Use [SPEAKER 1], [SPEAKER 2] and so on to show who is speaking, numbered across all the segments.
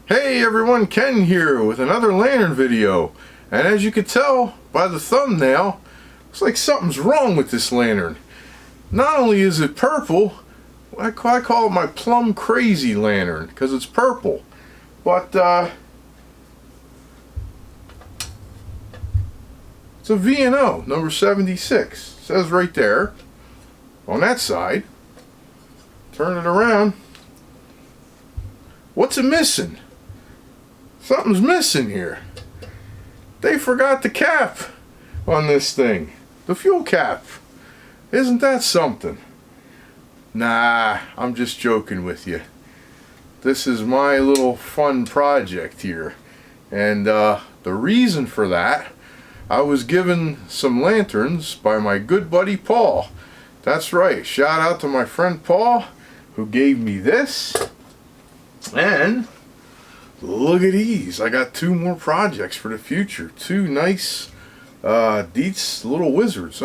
[SPEAKER 1] Hey everyone, Ken here with another lantern video, and as you can tell by the thumbnail, looks like something's wrong with this lantern. Not only is it purple, I call it my plum crazy lantern because it's purple, but it's a V&O number 76. It says right there on that side. Turn it around. What's it missing? Something's missing here. They forgot the cap on this thing. The fuel cap. Isn't that something? Nah, I'm just joking with you. This is my little fun project here. And the reason for that, I was given some lanterns by my good buddy Paul. That's right. Shout out to my friend Paul who gave me this. And look at these. I got two more projects for the future. Two nice Dietz little wizards.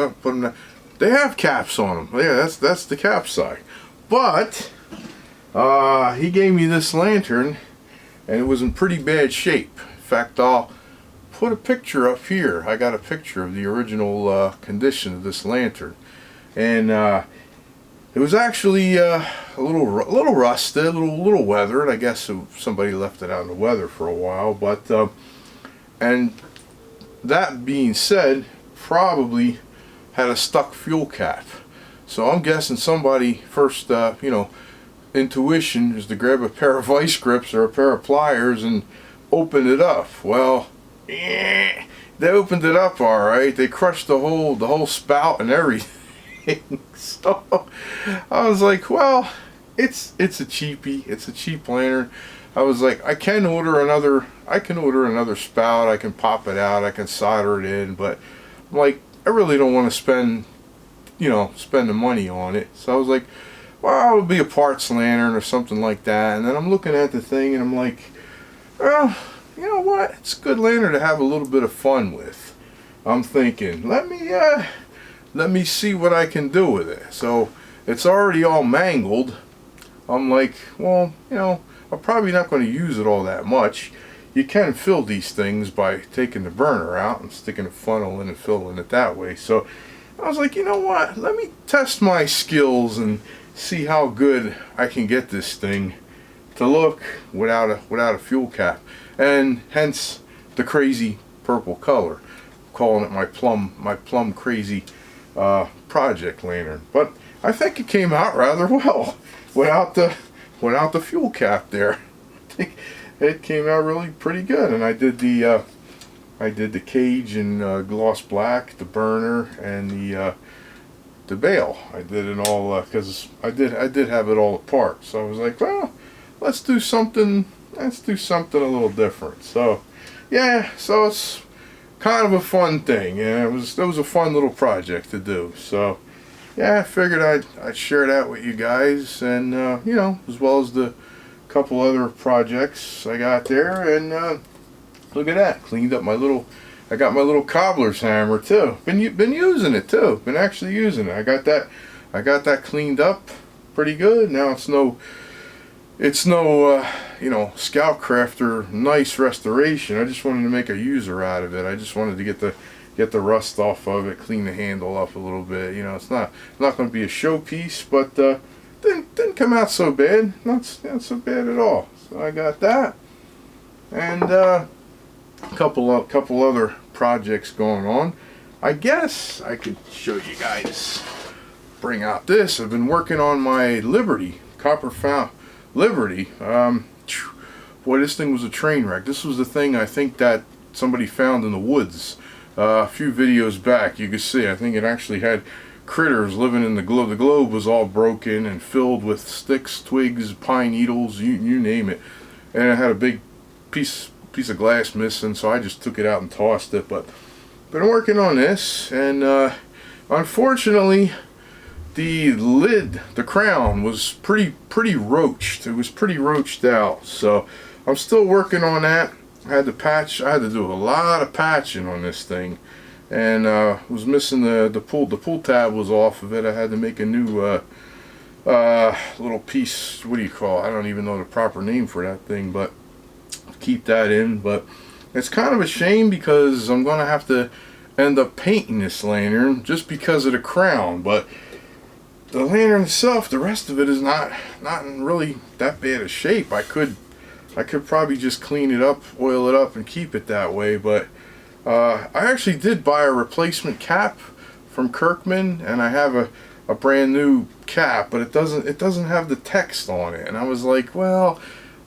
[SPEAKER 1] They have caps on them. Yeah, that's the cap side. But he gave me this lantern and it was in pretty bad shape. In fact, I'll put a picture up here. I got a picture of the original condition of this lantern. And it was actually a little rusted, a little weathered. I guess somebody left it out in the weather for a while. But and that being said, probably had a stuck fuel cap. So I'm guessing somebody first, intuition is to grab a pair of vice grips or a pair of pliers and open it up. Well, they opened it up all right. They crushed the whole spout and everything. So I was like, well, it's a cheapie. It's a cheap lantern. I was like, I can order another spout. I can pop it out. I can solder it in. But I'm like, I really don't want to spend the money on it. So I was like, well, it would be a parts lantern or something like that. And then I'm looking at the thing and I'm like, well, you know what? It's a good lantern to have a little bit of fun with. I'm thinking, let me see what I can do with it. So it's already all mangled. I'm like, well, I'm probably not going to use it all that much. You can fill these things by taking the burner out and sticking a funnel in and filling it that way. So I was like, you know what? Let me test my skills and see how good I can get this thing to look without a fuel cap. And hence the crazy purple color. I'm calling it my plum crazy project lantern. But I think it came out rather well without the fuel cap there. I think it came out really pretty good. And I did the cage in gloss black, the burner, and the bail. I did it all because I did have it all apart. So I was like, well, let's do something a little different. So yeah, so it's kind of a fun thing, and it was a fun little project to do. So yeah, I figured I'd share that with you guys, and as well as the couple other projects I got there. And look at that, cleaned up I got my little cobbler's hammer too. Been using it too. Been actually using it. I got that cleaned up pretty good. Now it's no Scout Crafter nice restoration. I just wanted to make a user out of it. I just wanted to get the rust off of it, clean the handle up a little bit. It's not going to be a showpiece, but didn't come out so bad. Not so bad at all. So I got that, and a couple other projects going on. I guess I could show you guys. Bring out this. I've been working on my Liberty copper found. Liberty, boy, this thing was a train wreck. This was the thing I think that somebody found in the woods a few videos back. You could see, I think it actually had critters living in the globe. The globe was all broken and filled with sticks, twigs, pine needles, you name it. And it had a big piece of glass missing, so I just took it out and tossed it. But been working on this, and unfortunately, the lid, the crown, was pretty roached. It was pretty roached out. So I'm still working on that. I had to do a lot of patching on this thing, and was missing the pull tab was off of it. I had to make a new little piece. What do you call it? I don't even know the proper name for that thing, but keep that in. But it's kind of a shame because I'm going to have to end up painting this lantern just because of the crown. But the lantern itself, the rest of it is not in really that bad a shape. I could probably just clean it up, oil it up, and keep it that way. But I actually did buy a replacement cap from Kirkman, and I have a brand new cap, but it doesn't have the text on it. And I was like, I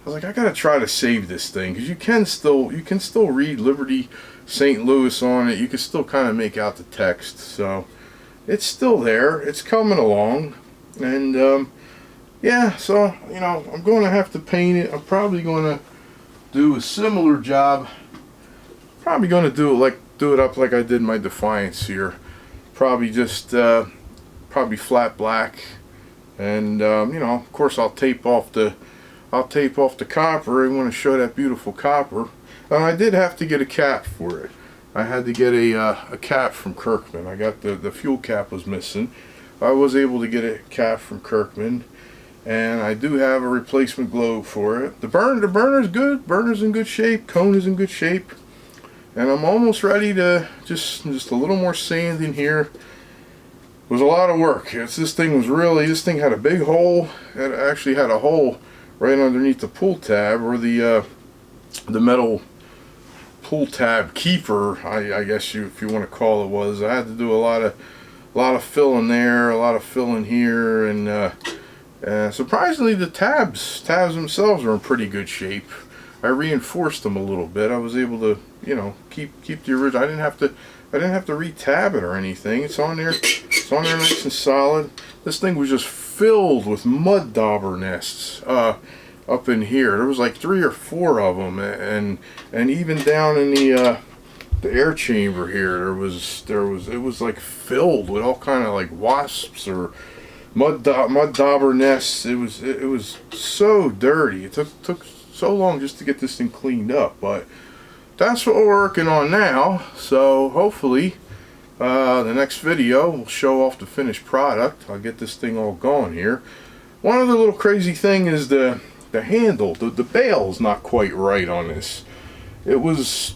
[SPEAKER 1] gotta try to save this thing, because you can still read Liberty St. Louis on it. You can still kind of make out the text. So it's still there. It's coming along, and yeah. So I'm going to have to paint it. I'm probably going to do a similar job. Probably going to do it up like I did my Defiance here. Probably just probably flat black, and of course I'll tape off the copper. I want to show that beautiful copper. And I did have to get a cap for it. I had to get a cap from Kirkman. I got the fuel cap was missing. I was able to get a cap from Kirkman, and I do have a replacement globe for it. The burner's good. Burner's in good shape. Cone is in good shape. And I'm almost ready to just a little more sand in here. It was a lot of work. This thing had a big hole. It actually had a hole right underneath the pull tab, or the metal pull tab keeper, I guess if you want to call it, was. I had to do a lot of filling there, a lot of filling here, and surprisingly the tabs themselves are in pretty good shape. I reinforced them a little bit. I was able to, keep the original. I didn't have to re-tab it or anything. It's on there. It's on there nice and solid. This thing was just filled with mud dauber nests up in here. There was like 3 or 4 of them, and even down in the air chamber here, it was like filled with all kind of like wasps or mud dauber nests. It was so dirty. It took so long just to get this thing cleaned up, but that's what we're working on now. So hopefully the next video will show off the finished product. I'll get this thing all going here. One other little crazy thing is the handle. The bail's not quite right on this. It was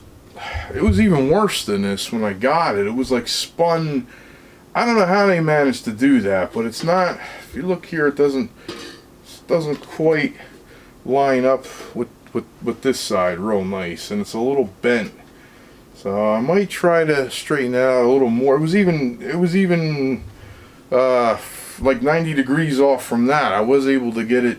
[SPEAKER 1] even worse than this when I got it. It was like spun. I don't know how they managed to do that, but it's not. If you look here, it doesn't quite line up with this side real nice, and it's a little bent. So I might try to straighten it out a little more. It was even like 90 degrees off from that. I was able to get it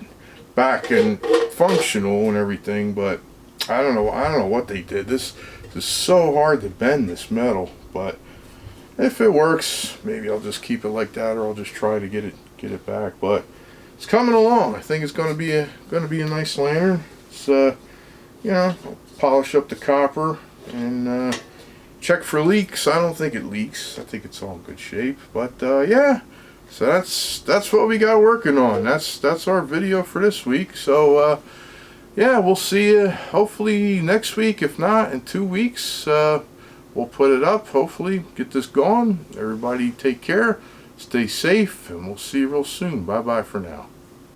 [SPEAKER 1] back and functional and everything, but I don't know what they did. This is so hard to bend, this metal, but if it works, maybe I'll just keep it like that, or I'll just try to get it back. But it's coming along. I think it's going to be a nice lantern. It's I'll polish up the copper and check for leaks. I don't think it leaks. I think it's all in good shape. But yeah, so that's what we got working on. That's our video for this week. So yeah, we'll see you hopefully next week. If not, in 2 weeks, we'll put it up. Hopefully get this going. Everybody take care, stay safe, and we'll see you real soon. Bye bye for now.